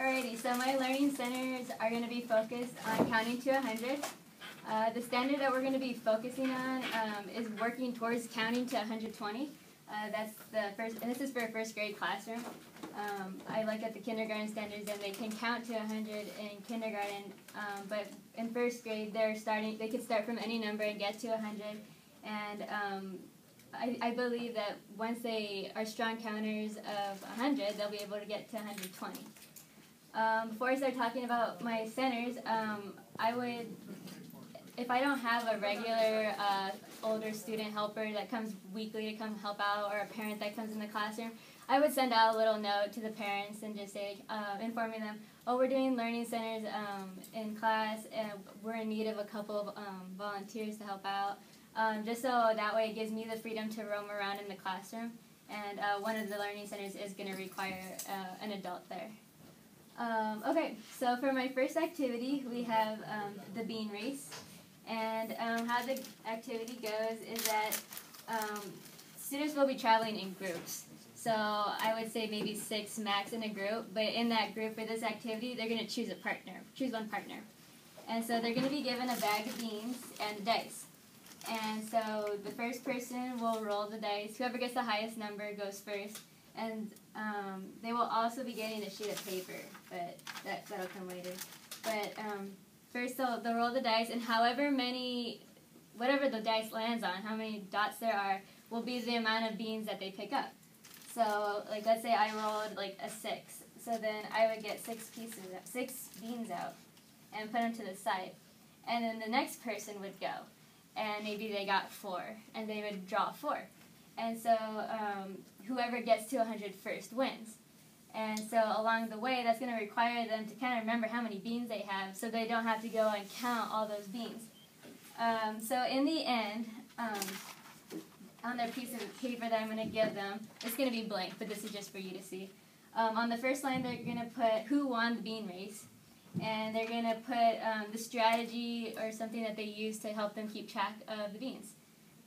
Alrighty, so my learning centers are going to be focused on counting to 100. The standard that we're going to be focusing on is working towards counting to 120. That's the first, and this is for a first grade classroom. I look at the kindergarten standards and they can count to 100 in kindergarten, but in first grade they could start from any number and get to 100. And I believe that once they are strong counters of 100, they'll be able to get to 120. Before I start talking about my centers, if I don't have a regular older student helper that comes weekly to come help out, or a parent that comes in the classroom, I would send out a little note to the parents and just say, informing them, oh, we're doing learning centers in class, and we're in need of a couple of volunteers to help out. Just so that way it gives me the freedom to roam around in the classroom. And one of the learning centers is going to require an adult there. Okay, so for my first activity, we have the bean race. And how the activity goes is that students will be traveling in groups. So I would say maybe 6 max in a group, but in that group for this activity, they're going to choose one partner. And so they're going to be given a bag of beans and dice. And so the first person will roll the dice. Whoever gets the highest number goes first. And they will also be getting a sheet of paper, but that'll come later. But first they'll roll the dice, and whatever the dice lands on, how many dots there are, will be the amount of beans that they pick up. So, like, let's say I rolled like a 6. So then I would get 6 beans out and put them to the side. And then the next person would go, and maybe they got 4, and they would draw 4. And so whoever gets to 100 first wins. And so along the way, that's going to require them to kind of remember how many beans they have, so they don't have to go and count all those beans. So in the end, on their piece of paper that I'm going to give them, it's going to be blank, but this is just for you to see. On the first line, they're going to put who won the bean race, and they're going to put the strategy or something that they use to help them keep track of the beans.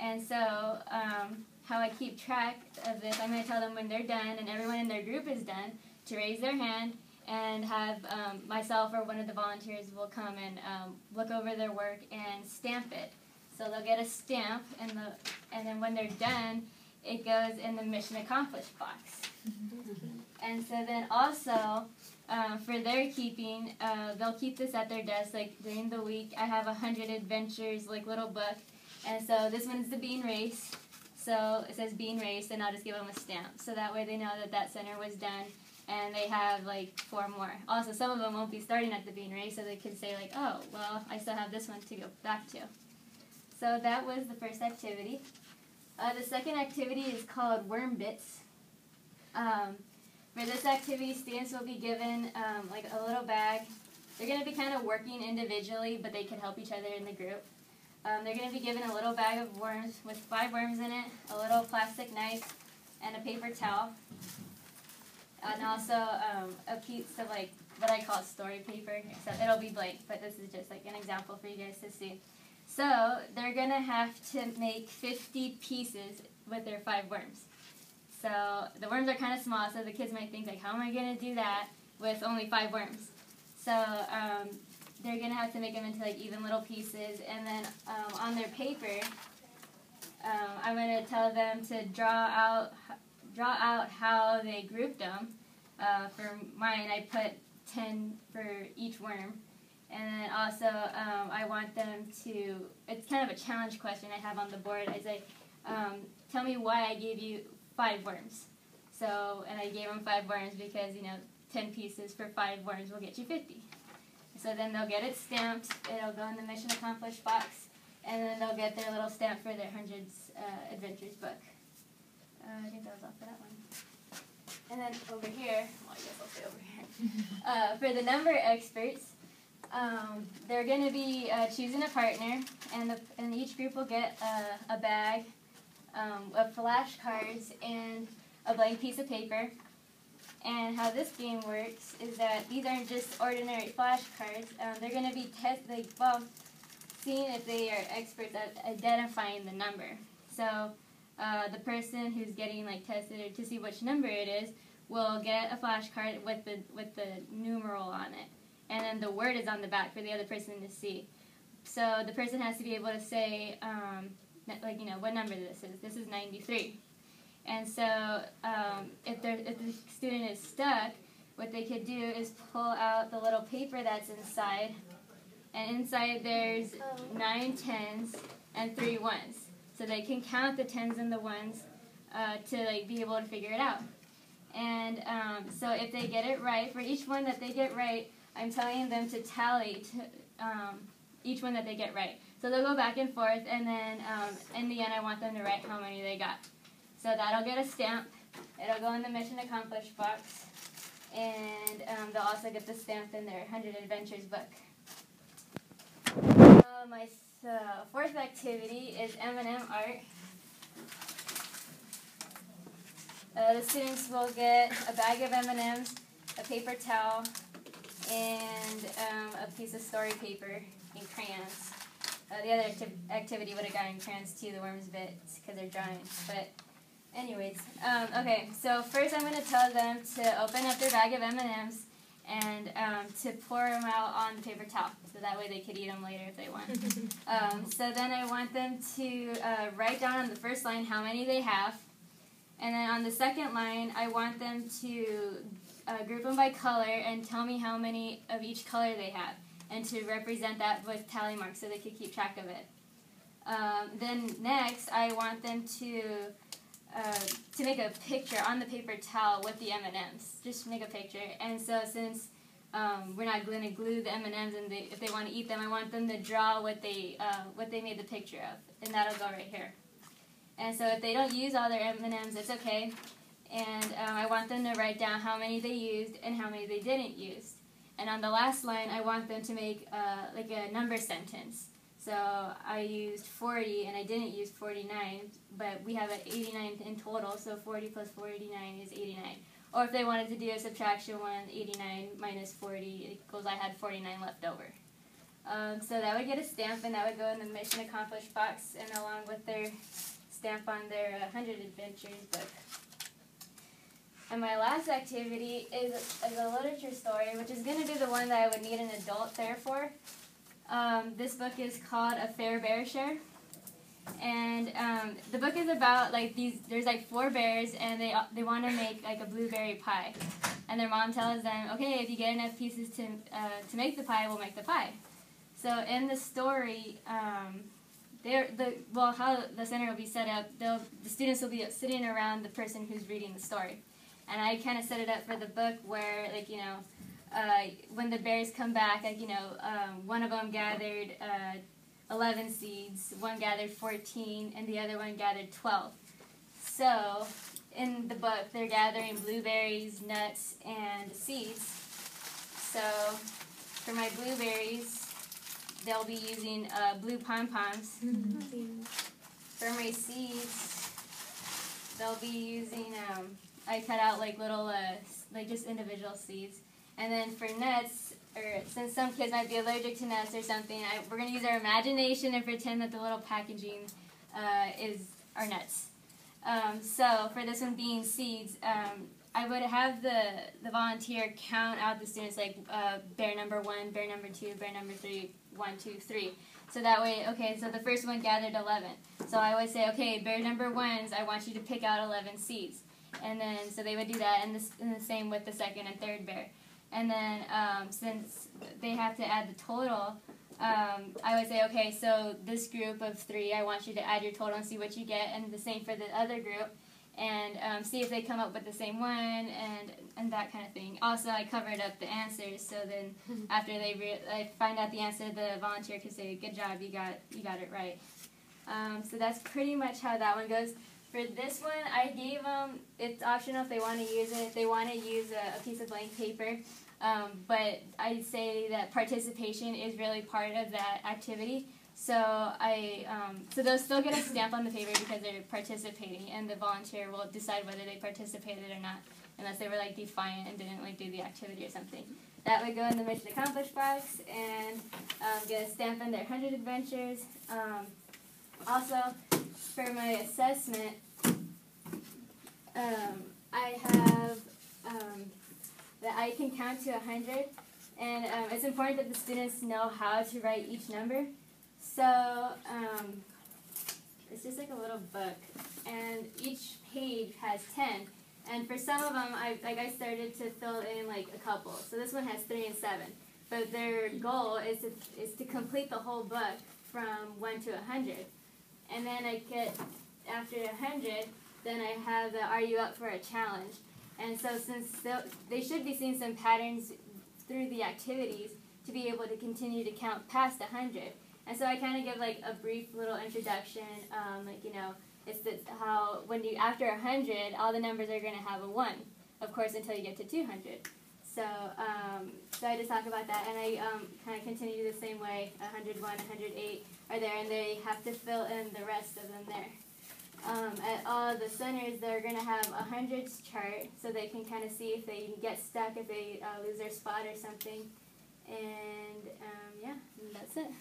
And so how I keep track of this, I'm going to tell them when they're done and everyone in their group is done to raise their hand, and have myself or one of the volunteers will come and look over their work and stamp it. So they'll get a stamp, and then when they're done, it goes in the mission accomplished box. And so then also, for their keeping, they'll keep this at their desk. Like during the week, I have 100 adventures, like little book. And so this one's the bean race. So it says bean race, and I'll just give them a stamp. So that way they know that center was done, and they have like 4 more. Also, some of them won't be starting at the bean race, so they can say like, oh, well, I still have this one to go back to. So that was the first activity. The second activity is called Worm Bits. For this activity, students will be given like a little bag. They're going to be kind of working individually, but they can help each other in the group. They're going to be given a little bag of worms with 5 worms in it, a little plastic knife, and a paper towel. And also a piece of like what I call story paper. So it'll be blank, but this is just like an example for you guys to see. So they're going to have to make 50 pieces with their 5 worms. So the worms are kind of small, so the kids might think like, how am I going to do that with only 5 worms? So they're going to have to make them into like even little pieces, and then on their paper, I'm going to tell them to draw out how they grouped them. For mine, I put 10 for each worm, and then also I want them to, it's kind of a challenge question I have on the board. I say, tell me why I gave you 5 worms. So, and I gave them 5 worms because, 10 pieces for 5 worms will get you 50. So then they'll get it stamped, it'll go in the mission accomplished box, and then they'll get their little stamp for their 100s Adventures book. I think that was all for that one. And then over here, well, I guess I'll say over here. For the number experts, they're going to be choosing a partner, and each group will get a bag of flashcards and a blank piece of paper. And how this game works is that these aren't just ordinary flashcards. They're going to be seeing if they are experts at identifying the number. So the person who's getting tested to see which number it is will get a flashcard with the numeral on it, and then the word is on the back for the other person to see. So the person has to be able to say, like, what number this is. This is 93. And so if the student is stuck, what they could do is pull out the little paper that's inside, and inside there's 9 tens and 3 ones. So they can count the tens and the ones to be able to figure it out. And so if they get it right, for each one that they get right, I'm telling them to tally each one that they get right. So they'll go back and forth, and then in the end I want them to write how many they got. So that'll get a stamp. It'll go in the Mission Accomplished box, and they'll also get the stamp in their 100 Adventures book. My fourth activity is M&M art. The students will get a bag of M&Ms, a paper towel, and a piece of story paper and crayons. The other activity would have gotten crayons too, the worms bits, because they're drawing. But anyways, okay, so first I'm going to tell them to open up their bag of M&Ms and to pour them out on the paper towel, so that way they could eat them later if they want. So then I want them to write down on the first line how many they have. And then on the second line, I want them to group them by color and tell me how many of each color they have, and to represent that with tally marks so they could keep track of it. Then next, I want them to make a picture on the paper towel with the M&Ms. Just make a picture. And so since we're not going to glue the M&Ms, and if they want to eat them, I want them to draw what they made the picture of, and that'll go right here. And so if they don't use all their M&Ms, it's okay. And I want them to write down how many they used and how many they didn't use. And on the last line, I want them to make like a number sentence. So I used 40 and I didn't use 49, but we have 89 in total, so 40 plus 49 is 89. Or if they wanted to do a subtraction one, 89 minus 40 equals I had 49 left over. So that would get a stamp, and that would go in the Mission Accomplished box, and along with their stamp on their 100 Adventures book. And my last activity is a literature story, which is going to be the one that I would need an adult there for. This book is called A Fair Bear Share. And the book is about there's 4 bears, and they want to make a blueberry pie. And their mom tells them, okay, if you get enough pieces to make the pie, we'll make the pie. So in the story, how the center will be set up, the students will be sitting around the person who's reading the story. And I kind of set it up for the book where, when the bears come back, one of them gathered 11 seeds, one gathered 14, and the other one gathered 12. So in the book, they're gathering blueberries, nuts, and seeds. So for my blueberries, they'll be using blue pom-poms. For my seeds, they'll be using, I cut out little, just individual seeds. And then for nuts, or since some kids might be allergic to nuts or something, we're going to use our imagination and pretend that the little packaging is our nuts. So for this one being seeds, I would have the volunteer count out the students, bear number 1, bear number 2, bear number 3, 1, 2, 3. So that way, okay, so the first one gathered 11. So I would say, okay, bear number 1s, I want you to pick out 11 seeds. And then, so they would do that, and the same with the second and third bear. And then, since they have to add the total, I would say, okay, so this group of 3, I want you to add your total and see what you get, and the same for the other group, and see if they come up with the same one, and that kind of thing. Also, I covered up the answers, so then after I find out the answer, the volunteer can say, good job, you got it right. So that's pretty much how that one goes. For this one, I gave them, it's optional if they want to use it, if they want to use a piece of blank paper, but I'd say that participation is really part of that activity. So so they'll still get a stamp on the paper because they're participating, and the volunteer will decide whether they participated or not, unless they were defiant and didn't do the activity or something. That would go in the Mission Accomplished box and get a stamp in their 100 Adventures. Also, for my assessment, I have that I can count to 100, and it's important that the students know how to write each number. So it's just like a little book, and each page has 10. And for some of them, I started to fill in like a couple. So this one has 3 and 7. But their goal is to complete the whole book from 1 to 100. And then after 100, then I have the Are You Up for a Challenge? And so since they should be seeing some patterns through the activities to be able to continue to count past 100. And so I kind of give like a brief little introduction, it's how after 100, all the numbers are going to have a 1, of course, until you get to 200. So I just talk about that, and I kind of continue the same way. 101, 108 are there, and they have to fill in the rest of them there. At all the centers, they're going to have a hundreds chart, so they can kind of see if they get stuck, if they lose their spot or something. And yeah, and that's it.